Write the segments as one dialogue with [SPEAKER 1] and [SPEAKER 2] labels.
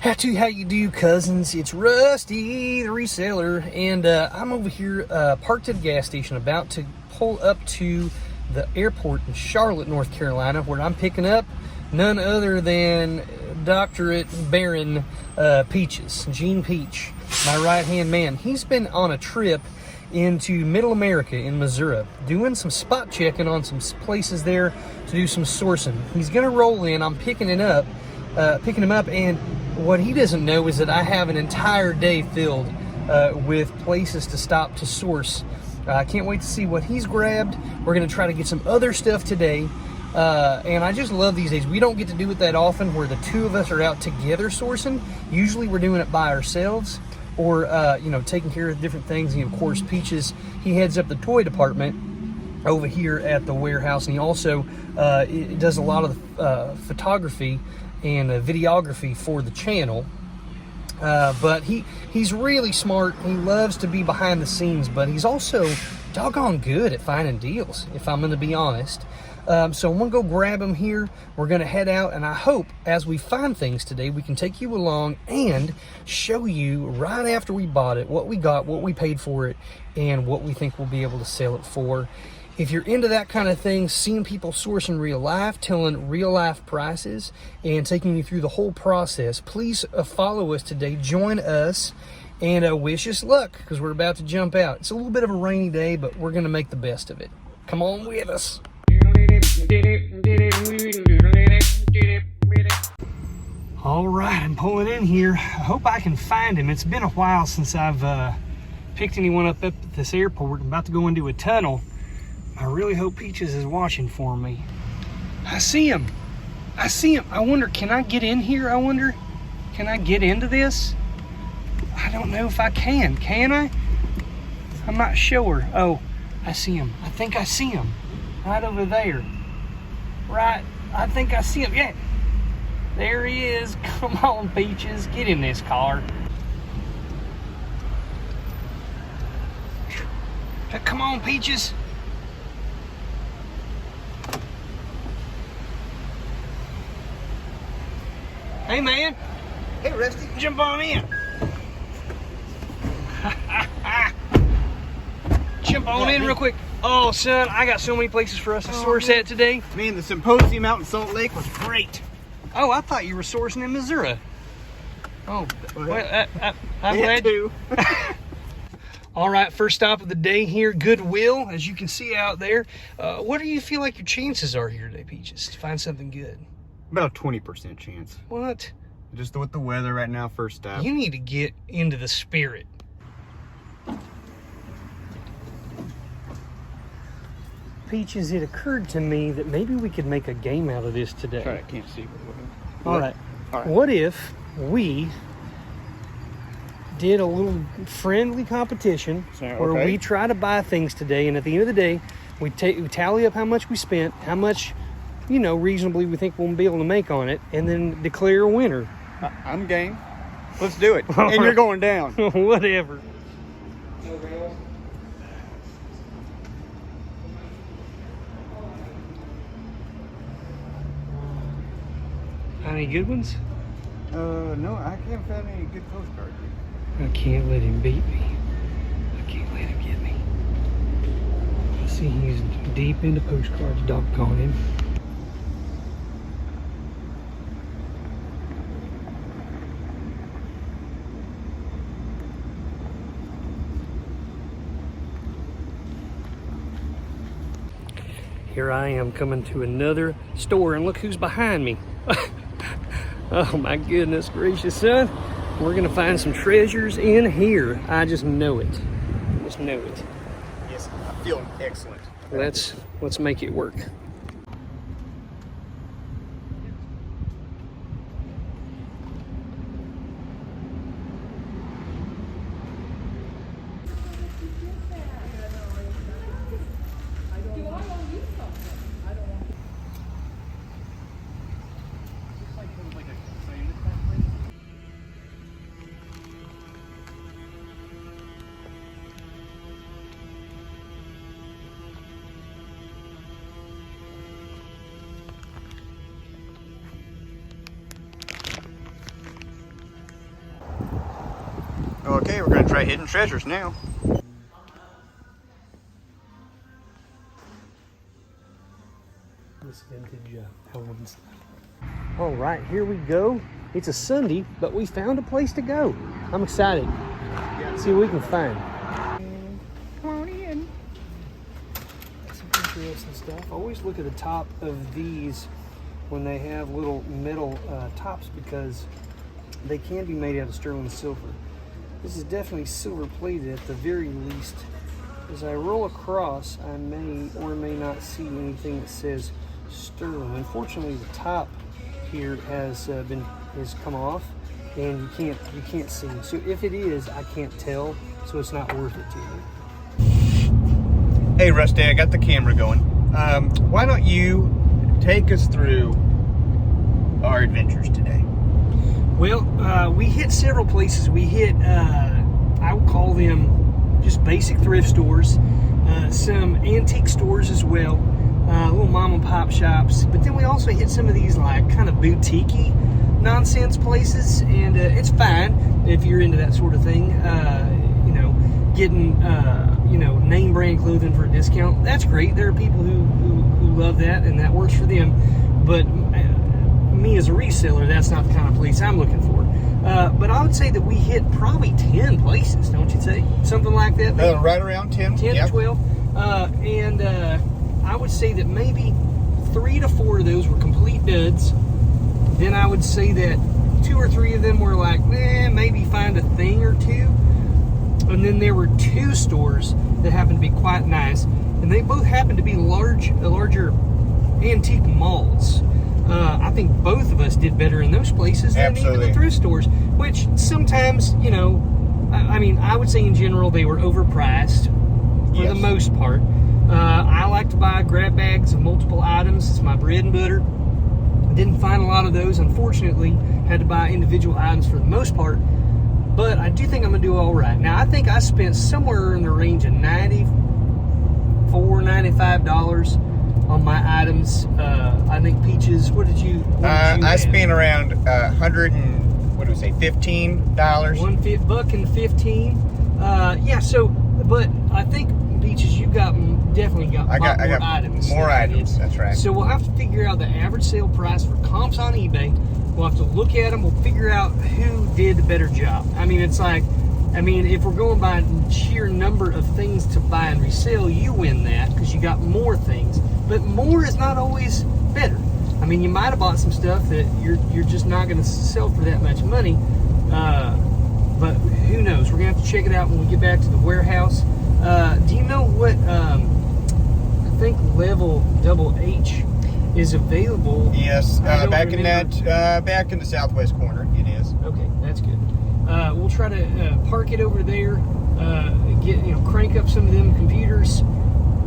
[SPEAKER 1] How you do, cousins? It's Rusty, the reseller, and I'm over here parked at a gas station about to pull up to the airport in Charlotte, North Carolina, where I'm picking up none other than Doctorate Baron Peaches, Gene Peach, my right-hand man. He's been on a trip into Middle America in Missouri, doing some spot checking on some places there to do some sourcing. He's gonna roll in. I'm picking him up, and what he doesn't know is that I have an entire day filled with places to stop to source. I can't wait to see what he's grabbed. We're gonna try to get some other stuff today. And I just love these days. We don't get to do it that often where the two of us are out together sourcing. Usually we're doing it by ourselves, or taking care of different things. And of course, Peaches, he heads up the toy department over here at the warehouse, and he also does a lot of the photography and videography for the channel. But he's really smart. He loves to be behind the scenes, but he's also doggone good at finding deals, if I'm going to be honest. So I'm going to go grab him here. We're going to head out, and I hope as we find things today, we can take you along and show you right after we bought it what we got, what we paid for it, and what we think we'll be able to sell it for. If you're into that kind of thing, seeing people source in real life, telling real life prices, and taking you through the whole process, please follow us today. Join us, and wish us luck, because we're about to jump out. It's a little bit of a rainy day, but we're going to make the best of it. Come on with us. All right, I'm pulling in here. I hope I can find him. It's been a while since I've picked anyone up at this airport. I'm about to go into a tunnel. I really hope Peaches is watching for me. I see him. I wonder, can I get in here? Can I get into this? I don't know if I can. Can I? I'm not sure. Oh, I see him. I think I see him. Right over there. Right. I think I see him. Yeah. There he is. Come on, Peaches. Get in this car. Come on, Peaches. Hey, man.
[SPEAKER 2] Hey, Rusty.
[SPEAKER 1] Jump on in. Jump on in real quick. Oh, son, I got so many places for us to source at today.
[SPEAKER 2] Man, the symposium out in Salt Lake was great.
[SPEAKER 1] Oh, I thought you were sourcing in Missouri. Oh, well, I'm glad
[SPEAKER 2] too.
[SPEAKER 1] All right, first stop of the day here, Goodwill, as you can see out there. What do you feel like your chances are here today, Peaches, to find something good?
[SPEAKER 2] About a 20% chance.
[SPEAKER 1] What?
[SPEAKER 2] Just with the weather right now, first stop.
[SPEAKER 1] You need to get into the spirit. Peaches, it occurred to me that maybe we could make a game out of this today.
[SPEAKER 2] Sorry, I can't see.
[SPEAKER 1] All right. What if we did a little friendly competition where we try to buy things today, and at the end of the day, we tally up how much we spent, how much, reasonably we think we'll be able to make on it, and then declare a winner.
[SPEAKER 2] I'm game. Let's do it. And you're going down.
[SPEAKER 1] Whatever. Any good ones?
[SPEAKER 2] No, I can't find any good postcards.
[SPEAKER 1] I can't let him beat me. I can't let him get me. I see he's deep into postcards, doggone him. Here I am coming to another store, and look who's behind me. Oh my goodness gracious, son. We're gonna find some treasures in here. I just know it. Just know it.
[SPEAKER 2] Yes, I feel excellent.
[SPEAKER 1] Let's make it work.
[SPEAKER 2] Okay, we're gonna try hidden treasures now.
[SPEAKER 1] This vintage Halloween stuff. All right, here we go. It's a Sunday, but we found a place to go. I'm excited. Let's see what we can find.
[SPEAKER 2] Come on in.
[SPEAKER 1] Some interesting stuff. I always look at the top of these when they have little metal tops because they can be made out of sterling silver. This is definitely silver plated at the very least. As I roll across, I may or may not see anything that says sterling. Unfortunately, the top here has come off, and you can't see. So if it is, I can't tell. So it's not worth it to me.
[SPEAKER 2] Hey Rusty, I got the camera going. Why don't you take us through our adventures today?
[SPEAKER 1] Well, we hit several places. We hit, I would call them just basic thrift stores, some antique stores as well, little mom and pop shops. But then we also hit some of these like kind of boutique-y nonsense places, and it's fine if you're into that sort of thing. You know, getting name brand clothing for a discount. That's great. There are people who love that, and that works for them. But me as a reseller, that's not the kind of place I'm looking for. But I would say that we hit probably 10 places, don't you say? Something like that?
[SPEAKER 2] Right around 10.
[SPEAKER 1] 10
[SPEAKER 2] yep.
[SPEAKER 1] to 12. And I would say that maybe 3 to 4 of those were complete duds. Then I would say that 2 or 3 of them were like, maybe find a thing or two. And then there were 2 stores that happened to be quite nice. And they both happened to be larger antique malls. I think both of us did better in those places than even the thrift stores, which sometimes, I would say in general they were overpriced for the most part. I like to buy grab bags of multiple items. It's my bread and butter. Didn't find a lot of those, unfortunately. Had to buy individual items for the most part, but I do think I'm gonna do all right. Now, I think I spent somewhere in the range of $94, $95 on my items. I think Peaches, what did you
[SPEAKER 2] I spent around $115.
[SPEAKER 1] $1.15. Yeah, so, but I think Peaches, you definitely got more items.
[SPEAKER 2] More items, that's right.
[SPEAKER 1] So we'll have to figure out the average sale price for comps on eBay. We'll have to look at them. We'll figure out who did the better job. I mean, it's like, if we're going by sheer number of things to buy and resell, you win that because you got more things. But more is not always better. I mean, you might have bought some stuff that you're just not going to sell for that much money. But who knows? We're going to have to check it out when we get back to the warehouse. Do you know what, I think level double H is available?
[SPEAKER 2] Yes, back in the southwest corner it is.
[SPEAKER 1] Okay, that's good. We'll try to park it over there, crank up some of them computers,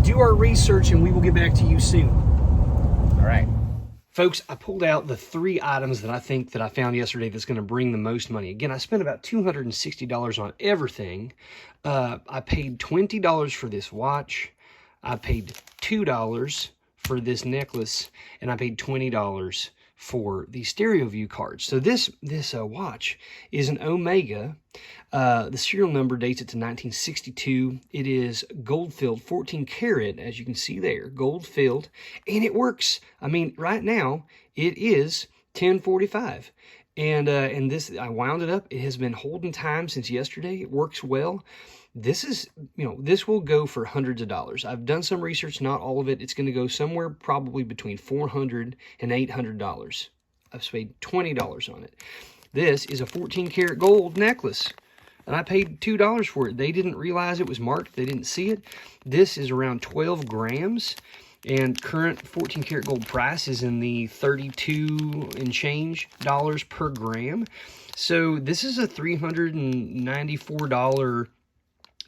[SPEAKER 1] do our research, and we will get back to you soon.
[SPEAKER 2] All right.
[SPEAKER 1] Folks, I pulled out the 3 items that I think that I found yesterday that's going to bring the most money. Again, I spent about $260 on everything. I paid $20 for this watch. I paid $2 for this necklace, and I paid $20 for the stereo view cards. So this watch is an Omega. The serial number dates it to 1962. It is gold filled, 14 karat, as you can see there, gold filled, and it works. I mean, right now it is 10:45, and this, I wound it up. It has been holding time since yesterday. It works well. This is, this will go for hundreds of dollars. I've done some research, not all of it. It's going to go somewhere probably between $400 and $800. I've paid $20 on it. This is a 14 karat gold necklace, and I paid $2 for it. They didn't realize it was marked. They didn't see it. This is around 12 grams, and current 14 karat gold price is in the $32 and change dollars per gram. So this is a $394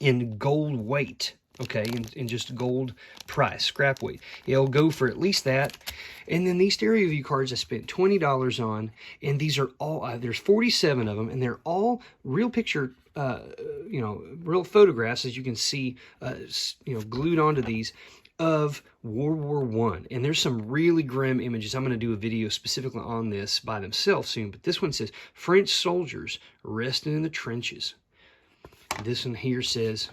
[SPEAKER 1] in gold weight, okay, in just gold price, scrap weight. It'll go for at least that. And then these stereo view cards I spent $20 on, and these are all, there's 47 of them, and they're all real picture, real photographs, as you can see, glued onto these, of World War I. And there's some really grim images. I'm going to do a video specifically on this by themselves soon, but this one says, French soldiers resting in the trenches. This one here says,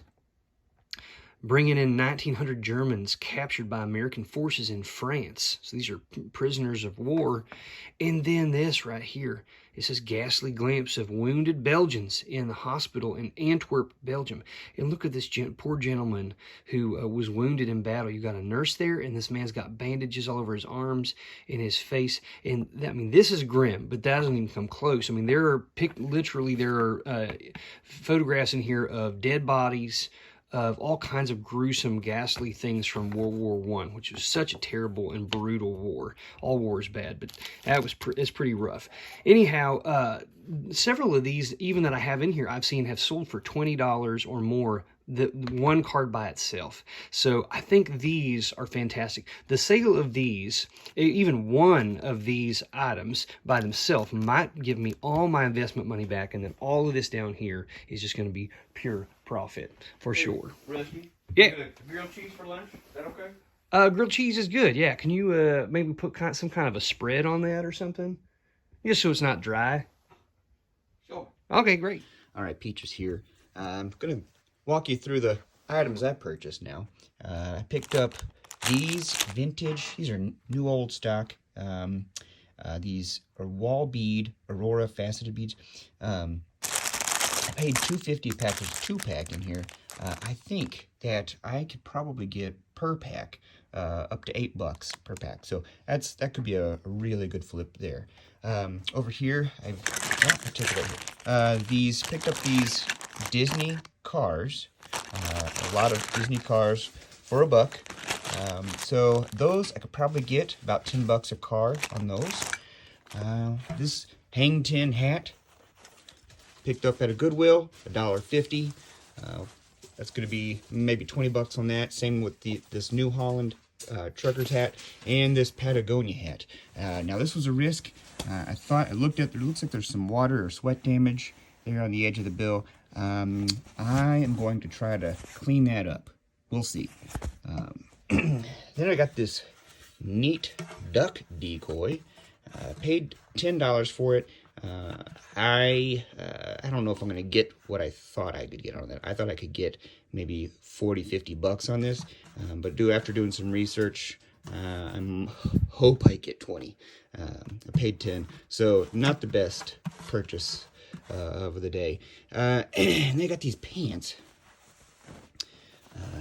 [SPEAKER 1] bringing in 1,900 Germans captured by American forces in France. So these are prisoners of war. And then this right here, it says ghastly glimpse of wounded Belgians in the hospital in Antwerp, Belgium. And look at this poor gentleman who was wounded in battle. You got a nurse there, and this man's got bandages all over his arms and his face. And I mean, this is grim, but that doesn't even come close. I mean, there are literally there are photographs in here of dead bodies, of all kinds of gruesome, ghastly things from World War I, which was such a terrible and brutal war. All war is bad, but that was it's pretty rough. Anyhow, several of these, even that I have in here, I've seen have sold for $20 or more, the one card by itself. So I think these are fantastic. The sale of these, even one of these items by themselves, might give me all my investment money back, and then all of this down here is just going to be pure profit for sure.
[SPEAKER 2] Rusty,
[SPEAKER 1] yeah.
[SPEAKER 2] Grilled cheese for lunch? Is that okay?
[SPEAKER 1] Grilled cheese is good. Yeah. Can you maybe put some kind of a spread on that or something, just so it's not dry?
[SPEAKER 2] Sure.
[SPEAKER 1] Okay, great.
[SPEAKER 3] All right, Peach is here. I'm gonna walk you through the items I purchased now. I picked up these vintage. These are new old stock. These are wall bead Aurora faceted beads. I paid $2.50 a pack. There's a 2-pack in here. I think that I could probably get per pack up to $8 per pack. So that could be a really good flip there. Over here, I took it over here. Picked up these Disney cars. A lot of Disney cars for $1. So those I could probably get about $10 a car on those. This hang tin hat, picked up at a Goodwill, $1.50. That's going to be maybe $20 on that. Same with this New Holland trucker's hat and this Patagonia hat. Now this was a risk. I looked at, it looks like there's some water or sweat damage there on the edge of the bill. I am going to try to clean that up. We'll see. Then I got this neat duck decoy. Paid $10 for it. I don't know if I'm going to get what I thought I could get on that. I thought I could get maybe $40-50 on this, but after doing some research, I hope I get 20. I paid 10, so not the best purchase of the day. And they got these pants.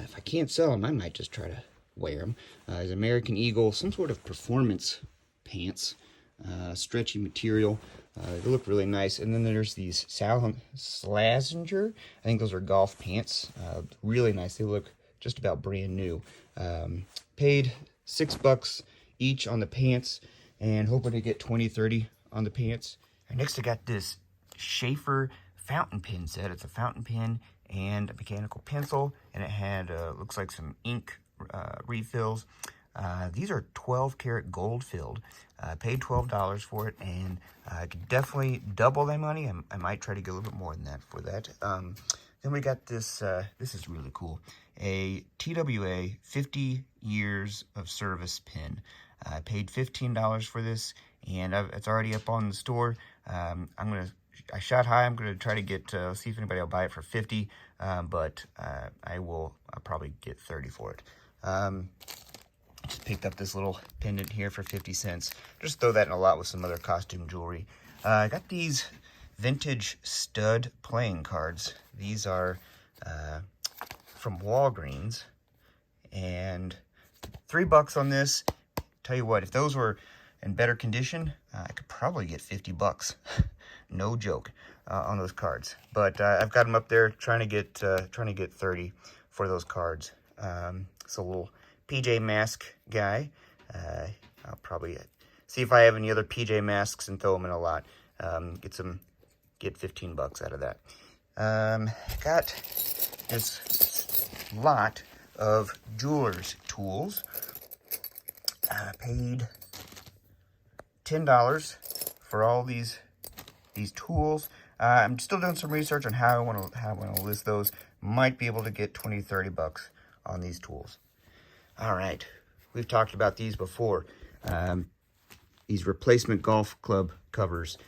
[SPEAKER 3] If I can't sell them, I might just try to wear them. There's American Eagle, some sort of performance pants, stretchy material. They look really nice. And then there's these Slazenger. I think those are golf pants. Really nice. They look just about brand new. Paid $6 each on the pants, and hoping to get 20-30 on the pants. And next I got this Schaefer fountain pen set. It's a fountain pen and a mechanical pencil, and it had looks like some ink refills. These are 12 karat gold filled. Paid $12 for it, and I could definitely double that money. I might try to get a little bit more than that for that. Then we got this, this is really cool, a TWA 50 years of service pin. I paid $15 for this, and it's already up on the store. I shot high. I'm gonna try to get see if anybody will buy it for 50, but I'll probably get 30 for it. Just picked up this little pendant here for 50 cents. Just throw that in a lot with some other costume jewelry. I got these vintage stud playing cards. These are from Walgreens, and $3 on this. Tell you what, if those were in better condition, I could probably get $50. No joke on those cards. But I've got them up there trying to get 30 for those cards. It's a little PJ Mask guy. I'll probably see if I have any other PJ Masks and throw them in a lot. Get $15 out of that. Got this lot of jeweler's tools. Paid $10 for all these tools. I'm still doing some research on how I want to list those. Might be able to get $20-30 on these tools. All right, we've talked about these before. These replacement golf club covers,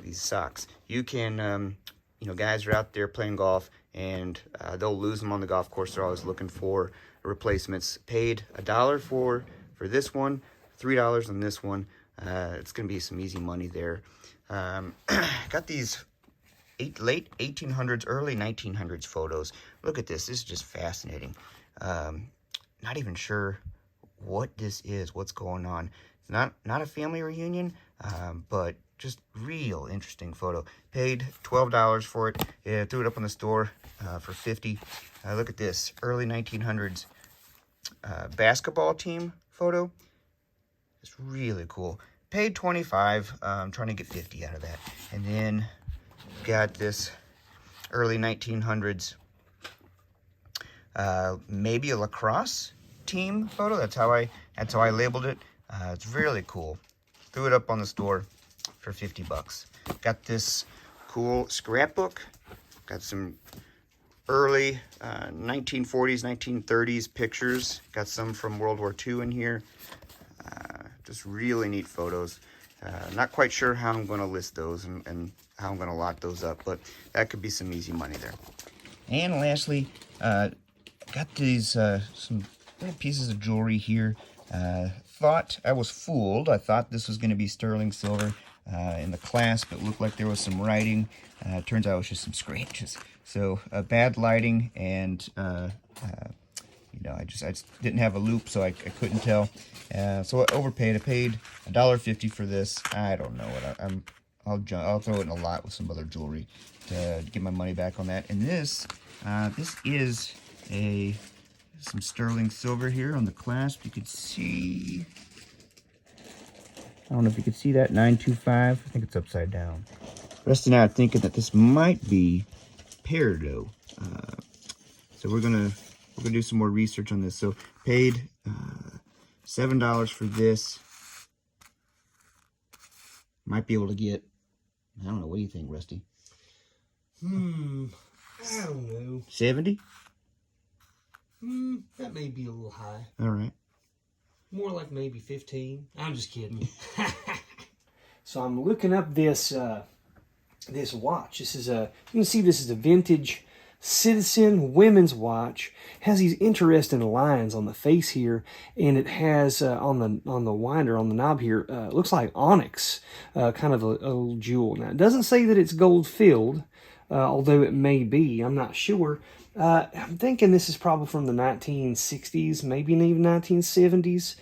[SPEAKER 3] these socks. You can you know, guys are out there playing golf, and they'll lose them on the golf course. They're always looking for replacements. Paid $1 for this one, $3 on this one. It's gonna be some easy money there. Got these late 1800s, early 1900s photos. Look at this. This is just fascinating. Not even sure what this is, what's going on. It's not a family reunion, but just real interesting photo. Paid $12 for it. Yeah, threw it up on the store for $50. Look at this, early 1900s basketball team photo. It's really cool. Paid $25. I'm trying to get $50 out of that. And then got this early 1900s, maybe a lacrosse team photo. That's how I labeled it. It's really cool. Threw it up on the store for $50. Got this cool scrapbook. Got some early 1940s, 1930s pictures. Got some from World War II in here. Just really neat photos. Not quite sure how I'm going to list those and how I'm going to lock those up, but that could be some easy money there. And lastly, got these some little pieces of jewelry here. Thought I was fooled. I thought this was going to be sterling silver in the clasp. It looked like there was some writing. Turns out it was just some scratches. So bad lighting, and you know, I just didn't have a loop, so I couldn't tell. So I overpaid. I paid $1.50 for this. I don't know what I'll throw it in a lot with some other jewelry to get my money back on that. And this is some sterling silver here on the clasp. You could see, I don't know if you could see that, 925. I think it's upside down. Rusty and I are thinking that this might be peridot. So we're gonna do some more research on this. So paid $7 for this. Might be able to get, I don't know, what do you think, Rusty?
[SPEAKER 1] I don't know.
[SPEAKER 3] 70?
[SPEAKER 1] That may be a little high.
[SPEAKER 3] All right.
[SPEAKER 1] More like maybe 15. I'm just kidding. So I'm looking up this this watch. This is you can see this is a vintage Citizen women's watch. Has these interesting lines on the face here, and it has on the winder, on the knob here, looks like onyx, kind of a little jewel. Now it doesn't say that it's gold filled, although it may be. I'm not sure. I'm thinking this is probably from the 1960s, maybe even 1970s.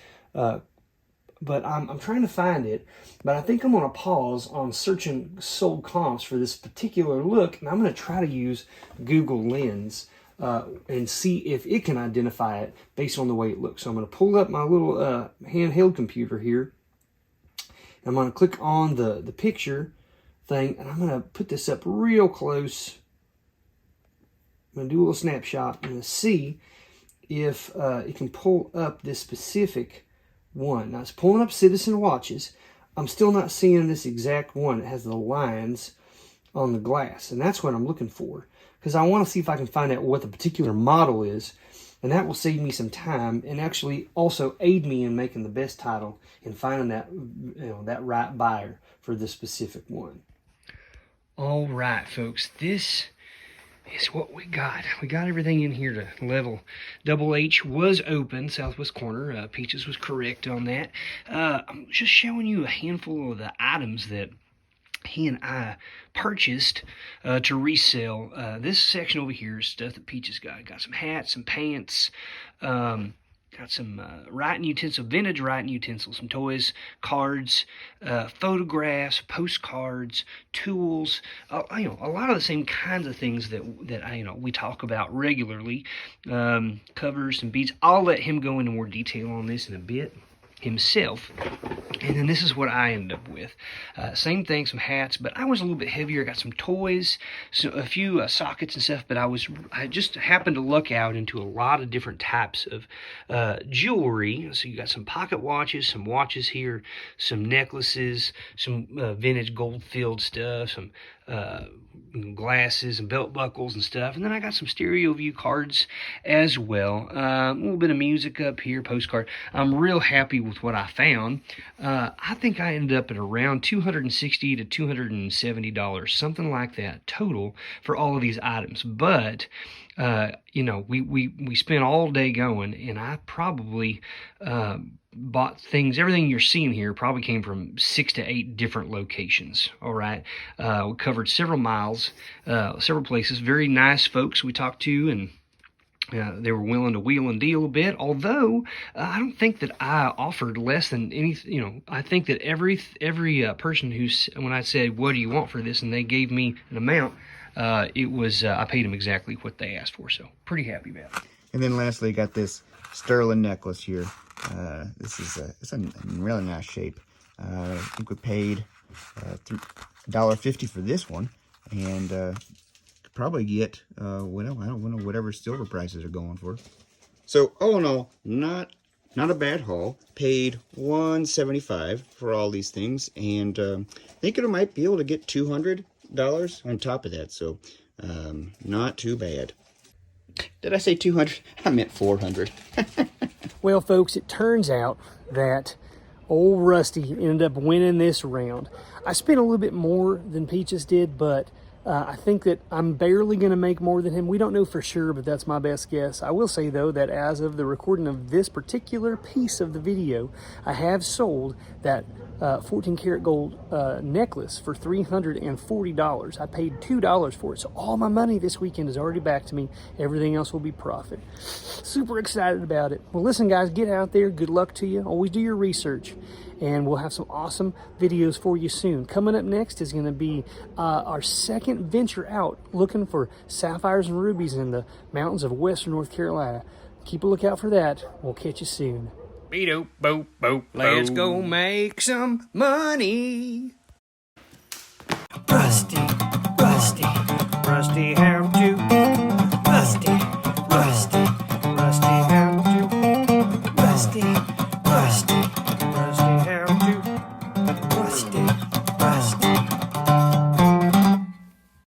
[SPEAKER 1] But I'm trying to find it. But I think I'm going to pause on searching sold comps for this particular look, and I'm going to try to use Google Lens and see if it can identify it based on the way it looks. So I'm going to pull up my little handheld computer here. And I'm going to click on the picture thing, and I'm going to put this up real close. I'm going to do a little snapshot. I'm going to see if it can pull up this specific one. Now it's pulling up Citizen watches. I'm still not seeing this exact one. It has the lines on the glass, and that's what I'm looking for, because I want to see if I can find out what the particular model is, and that will save me some time and actually also aid me in making the best title and finding that, you know, that right buyer for this specific one. All right, folks, this is what we got. We got everything in here to level. Double H was open, southwest corner. Peaches was correct on that. I'm just showing you a handful of the items that he and I purchased to resell. This section over here is stuff that Peaches got. Got some hats, some pants, got some writing utensils, vintage writing utensils, some toys, cards, photographs, postcards, tools, you know, a lot of the same kinds of things that you know, we talk about regularly. Covers and beads. I'll let him go into more detail on this in a bit himself. And then this is what I ended up with. Same thing, some hats, but I was a little bit heavier. I got some toys, a few sockets and stuff, but I just happened to luck out into a lot of different types of jewelry. So you got some pocket watches, some watches here, some necklaces, some vintage gold-filled stuff, some glasses and belt buckles and stuff. And then I got some stereo view cards as well. A little bit of music up here, postcard. I'm real happy with what I found. I think I ended up at around $260 to $270, something like that total for all of these items. But you know, we spent all day going, and I probably bought things. Everything you're seeing here probably came from 6 to 8 different locations. All right, we covered several miles, several places. Very nice folks we talked to, and they were willing to wheel and deal a bit. Although I don't think that I offered less than any. You know, I think that every person who's, when I said, "What do you want for this?" and they gave me an amount, it was I paid them exactly what they asked for. So pretty happy about it.
[SPEAKER 3] And then lastly, got this sterling necklace here. This is it's in really nice shape. I think we paid $1.50 for this one, and could probably get well, I don't know, whatever silver prices are going for. So all in all, not a bad haul. Paid $175 for all these things, and thinking I might be able to get $200 on top of that. So not too bad. Did I say 200? I meant 400.
[SPEAKER 1] Well, folks, it turns out that old Rusty ended up winning this round. I spent a little bit more than Peaches did, but I think that I'm barely going to make more than him. We don't know for sure, but that's my best guess. I will say, though, that as of the recording of this particular piece of the video, I have sold that 14 karat gold necklace for $340. I paid $2 for it, so all my money this weekend is already back to me. Everything else will be profit. Super excited about it. Well, listen, guys, get out there. Good luck to you. Always do your research, and we'll have some awesome videos for you soon. Coming up next is going to be our second venture out, looking for sapphires and rubies in the mountains of western North Carolina. Keep a lookout for that. We'll catch you soon.
[SPEAKER 2] Beep, boop, boop,
[SPEAKER 1] Let's go make some money.
[SPEAKER 4] Rusty, Rusty, Rusty, how to? Rusty, Rusty, Rusty, how to? Rusty, Rusty.